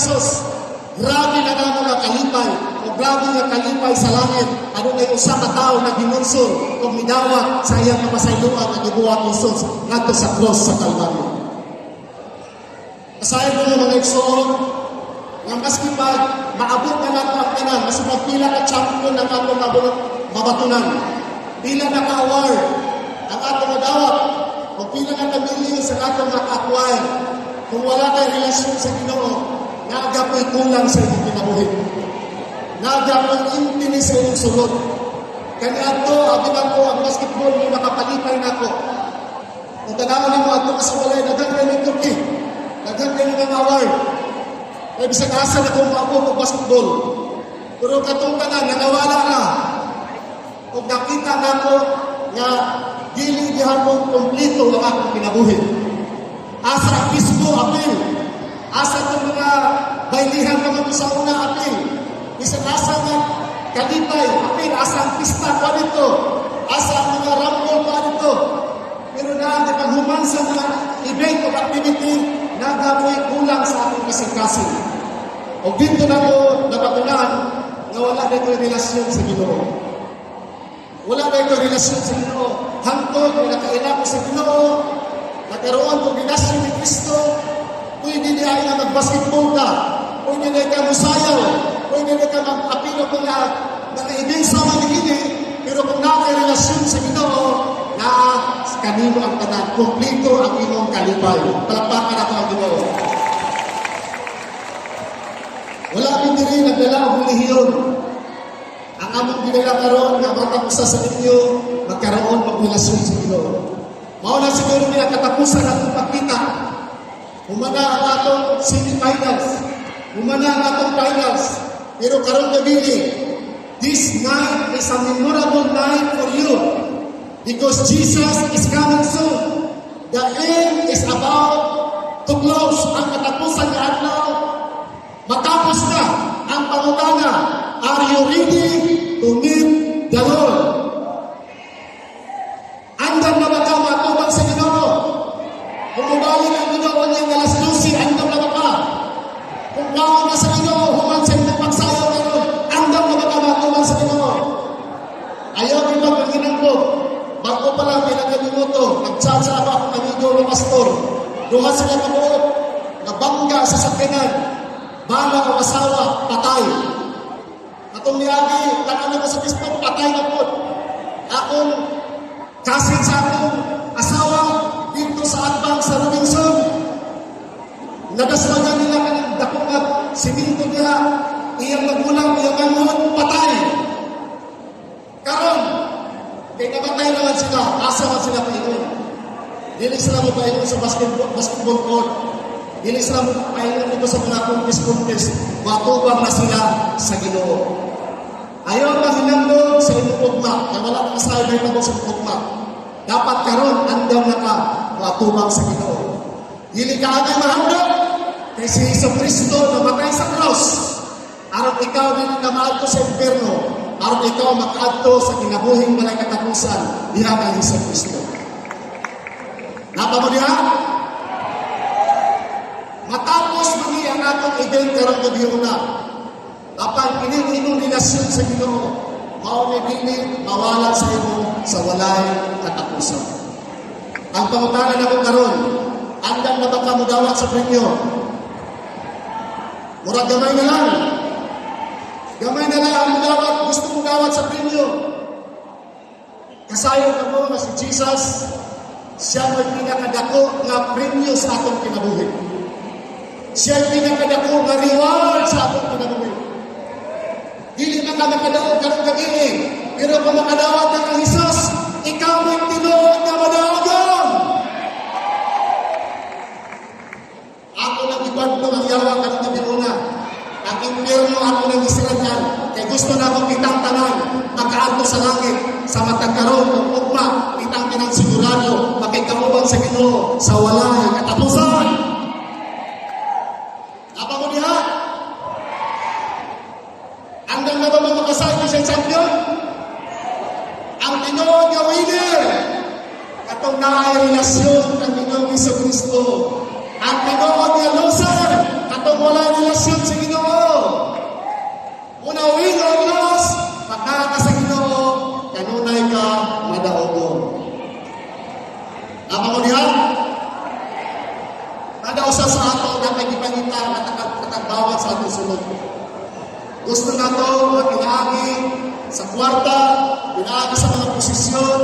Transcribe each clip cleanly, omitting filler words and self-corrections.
Hesus, grabe na namo nga kalipay, o grabe nga kalipay sa langit, ano na yung usa ka tao na ginunsor, o midawat sa iyang kapasayloan na gibuhat ni Jesus ngadto sa cross sa Kalbaryo. Kasayan ko mga igsoon, nga maski pa maabot na nato ang tanan, mas magpila ka champion ng atong mabatunan, pila na ka-award ang atong madawat, o pila na ka-million sa atong maka-acquire. Kung wala kay relasyon sa Ginoo, nagapoy kulang sa inyong kinabuhi. Nagapoy intini sa inyong sulod. Kani ato, abinan ko ang basketball mo nakapalipay na ko. Kung tanawan mo ato kasawalay, nagagay ng Turkey, nagagay ng award. May bisag asa na kung maabot ng basketball. Pero katong tanan, nanawala na. Kung nakita na ko nga gili-gihan mong kumplito ang akong kinabuhi. Asa ang pismo, apil. Asa itong mga bailihan mga sa una, apil. Isang asa nga kalipay, apil. Asa ang pista pa nito. Asa ang mga rambol pa nito. Pero na, di paghuman sa mga event o activity, nagamoy kulang sa ating kasing-kasing. O dito na ko napatunan na wala na ito relasyon sa Ginoo. Wala na ito relasyon sa Ginoo. Hantod, may nakailan ko sa Ginoo, nagkaroon ko relasyon ni Kristo, pwede niya ay mag-basketball ka, pwede niya ka musayaw, pwede niya ka mag-apilo ko na nakaibig sa manigini, pero kung na may relasyon sa Ginoo, na kanino ang tanan, kumplito ang imong kalipay. Palakpakan ako ang Ginoo. Wala kong diri nagdala ang hulihiyon. Ang among ginala karoon nga matang usa sa inyo, magkaroon ng relasyon sa Ginoo. Mao na siguro niya katapusan ang pagkita. Humana ang atong semi-finals. Humana ang atong finals. Pero karon gabi, this night is a memorable night for you. Because Jesus is coming soon. The end is about to close. Ang katapusan ng adlaw, matapos na ang pangutana. Are you ready to meet the Lord? Andam na ba ka matubang sa Ginoo? Kung mabalik ang Ginoo niyang alas 12, andam na ba ka? Kung kawan na sa Ginoo, human sa inyong pagsayaw ngayon, andam na ba ka matubang sa Ginoo? Ayaw din ba pagkinang ko? Bago pa lang may nagalimuto, nagtsatsa ako ang amigo ng pastor. Duha sila kabuot, nabangga sa sakyanan, bala o asawa, patay. Atong niyagi, tanan ako sa Facebook, patay na po. Akong kasin sa akong asawa, dito sa Adbang, sa Robinson. Nadaslagan nila ka ng dakungat, siminto niya, iyang magulang, iyang manguhot, patay. Karon, kaya namatay naman sila, asa man sila paingon. Dili sila mo paingon sa basketball court. Dili sila mo paingon dito sa mga contest. Matubang na sila sa Ginoo. Ayaw ba hinandog sa inyong ugma, na wala kang salbay na sa ugma. Dapat karon andam na ka, matubang sa Ginoo. Dili ka agay mahandog, kay si Jesucristo namatay sa cross. Aron ikaw din na maadto sa impierno, aron ikaw makaadto sa kinabuhing walay katapusan diha kay Jesucristo. Napa mo diha? Matapos muli ang atong event karong gabi una. Kapag ining relasyon sa Ginoo, mao may dili mawalan sa imo sa walay katapusan. Ang pangutanan nako karon, andam na ba ka mudawat sa premyo? Murag gamay na lang. Gamay na lang ang mudawat, gusto mong dawat sa premyo. Kasayo na mo na si Jesus, siya may pinakadako nga premyo sa atong kinabuhi. Siya ay pinakadako nga reward sa atong kinabuhi. Dili na ka makadaot karong gabi, pero kung makadawat na kang Jesus, ikaw may tinuod na madaogon. Ako nang ibang ko ang yawa karong gabi una. Ang impyerno ako nang isiranan, kay gusto na akong kitang tanan, makaadto sa langit, sa matang karon ng ugma, kitang tinang sigurado, makikamuban sa Ginoo, sa walay katapusan. Apa mo diha? Andang na ba makasay sa champion? Ang Ginoo nga winner. Katong naay relasyon ng Ginoo Jesucristo. Ang Ginoo nga loser. Katong wala relasyon sa Ginoo. Unawin o Diyos, pagkaka sa Ginoo, kanunay ka madaogon. Apa mo diha? Kada usa sa ato dapat ipangita katagbawan sa atong sulod. Gusto nato mag-inaagi sa kwarta, inaagi sa mga posisyon,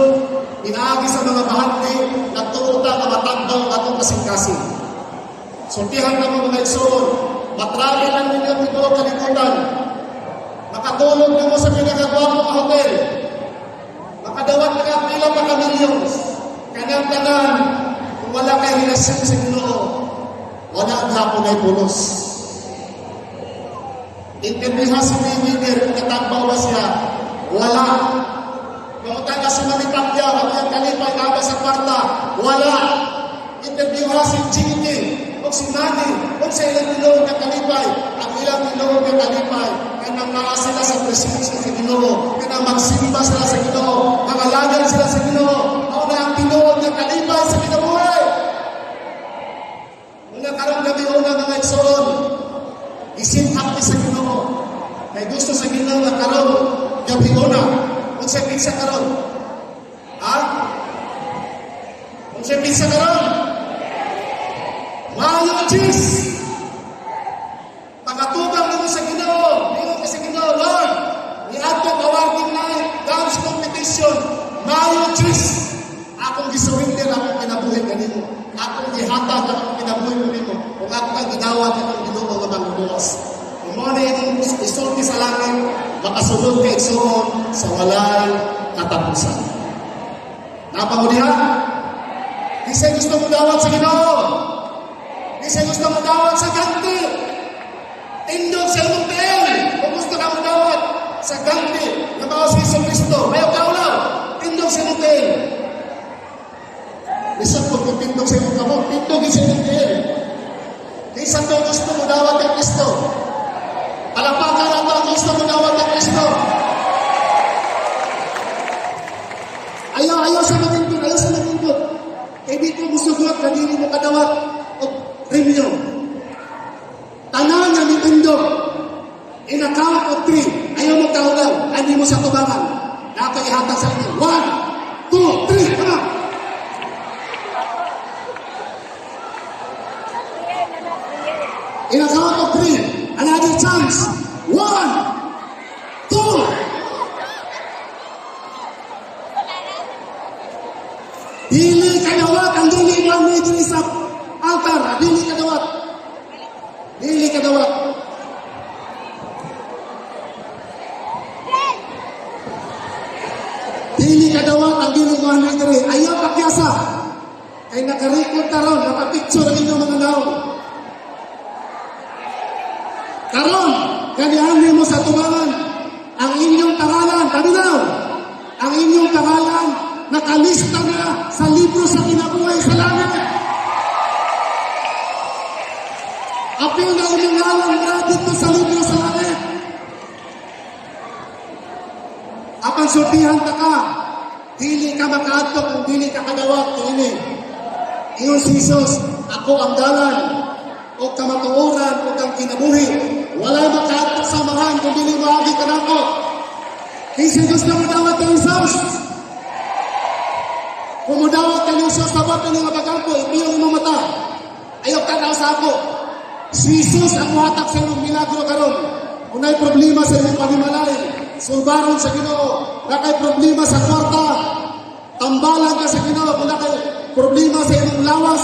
inaagi sa mga bahagi, nagtuuta na matagbaw atong kasing-kasing. Sultihan na mga igsoon, matrabi lang ninyo dito kalimutan. Makatulog na mo sa pinagagawa mo hotel. Makadawat na pila pa ka millions. Kanang-kanang, kung wala kay relasyon sa Ginoo, wala ang hapon ay pulos. Intindihan si Miminer, kung natagbaw ba siya, wala. Mamutan na si Manipakya, wala yung kalipay na sa kwarta, wala. Intindihan si Jimmy, kung si Nani, kung sa ilang nilong na kalipay, ang ilang nilong na kalipay, kanang naa sila sa presensya sa Ginoo, kanang magsimba sila sa Ginoo, mangalagan sila sa Ginoo, ako na ang tinuod na kalipay sa kinabuhay. Muna karong gabi una mga igsoon, isintak ni sa Ginoo, may gusto sa Ginoo na karong gabi una, kung sa pizza karon, ha? Kung sa pizza karon, Mayo Cheese! Pagkatugang mo sa Ginoo, ningon ka sa Ginoo, Lord, niadtong awarding night, dance competition, Mayo Cheese! Akong gisuwinder, akong kinabuhi kanimo. Akong gihatag, akong kinabuhi kanimo. Kung ako kang gidawat, akong Ginoo nga magbubukas. Kung mo na yung isulti sa langit, makasulod ka igsoon sa walay katapusan. Napangulihan? Kisa'y gusto mo dawat sa Ginoo. Kisa'y gusto mo dawat sa ganti. Tindog sa imong tiil. Kung gusto ka mo dawat sa ganti na mga si Iso Cristo, mayo kaulaw. Tindog sa imong tiil. Isang kung tindog sa imong kamot, tindog sa imong tiil. Kisa'y to gusto mo dawat ang Cristo. Palapakan na to ang gusto mo dawat ang Cristo. Ayaw sa magintod, ayaw sa magintod. Kaya di ko gusto ko at kanili mo kadawat o premyo. Tanan na mitindog. In a count of 3. Ayaw mo kaulaw. Hindi mo sa tubangan. Nakaihatag sa inyo. 1, 2, 3. Come on. In a count of 3. Another chance. 1, 2. Dili kadawat ang dili mo medyo isap altar. Dili kadawat. Dili kadawat. Dili kadawat ang dili mo medyo. Ayaw pakyasa. Kay nakarikot taron, nakapicture ang inyong mga naon. Karon, kanihan mo sa tubangan ang inyong pangalan. Paminaw, ang inyong pangalan nakalista na sa libro sa kinabuhay sa langit. Apil na umangalan na dito sa libro sa langit. Apan sultihan ta ka, dili ka makaadto kung dili ka kadawat ini. Ingon si Jesus, ako ang dalan, o kamatuoran, o kang kinabuhi. Wala makaadto sa samahan kung dili maagi ka nako. Kasi gusto mo dawat ng Jesus. Kung mudawat ka ng Diyos, tawag ka ng abagang ko, ipiyong mo mata. Ayaw ka na sa ako. Si Jesus ang muhatak sa inyong milagro karon. Kung may problema sa inyong panimalay, sulbaron sa Ginoo. Kung may problema sa kwarta, tambalan ka sa Ginoo. Kung may problema sa inyong lawas,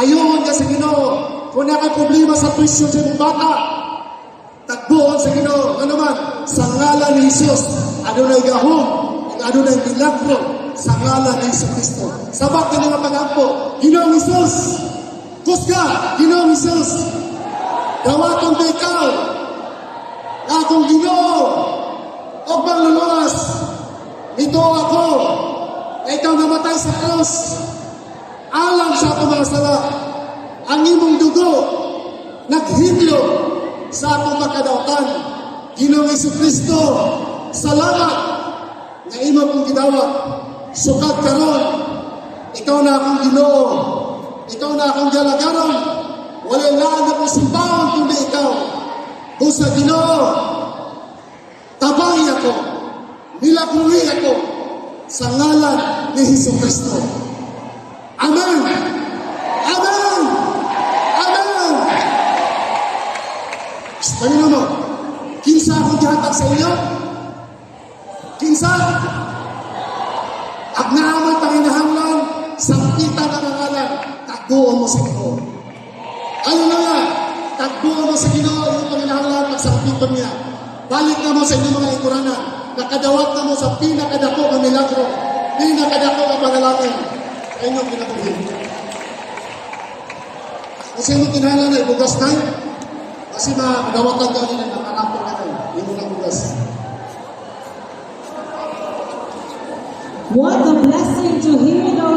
ayungon ka sa Ginoo. Kung may problema sa presyo sa inyong bata, tagbuon sa Ginoo. Ano naman, sa ngalan ni Jesus, adunay gahom, adunay milagro, sa ngalan ni Jesus Cristo. Sabak ka nila pag-ampo, Ginoong Jesus, kusga, Ginoong Jesus, dawaton ka ikaw, akong Ginoo, o bang luluwas, ito ako, na ikaw namatay sa krus, alam sa akong mga sala, ang imong dugo, naghimlo sa akong makadawatan, Ginoong Jesus Cristo, salamat, na imo kong gidawat, sukat karon, ikaw na akong Ginoo, ikaw na akong galagaron, Walang laan ako simbahan kundi ikaw. Kung sa Ginoo, tabay ako, nilaguri ako sa ngalan ni Hesus Kristo. Amen! Amen! Amen! Tanong mo, kinsa akong gihatag sa inyo? Kinsa? At naamang panginahanglan, sampitan ang ngalan, tagbuon mo sa Ginoo. Ano na nga, tagbuon mo sa Ginoo, yung panginahanglan, magsampitan niya. Balik na mo sa inyong mga ikuranan, nakadawat na mo sa pinakadako ng milagro, pinakadako ng panalangin, sa inyong pinatuhin. Kasi yung kinahanglan ay bugas na, kasi madawatan ka rin ang nakakapon ka rin, yung mga bugas. What a blessing!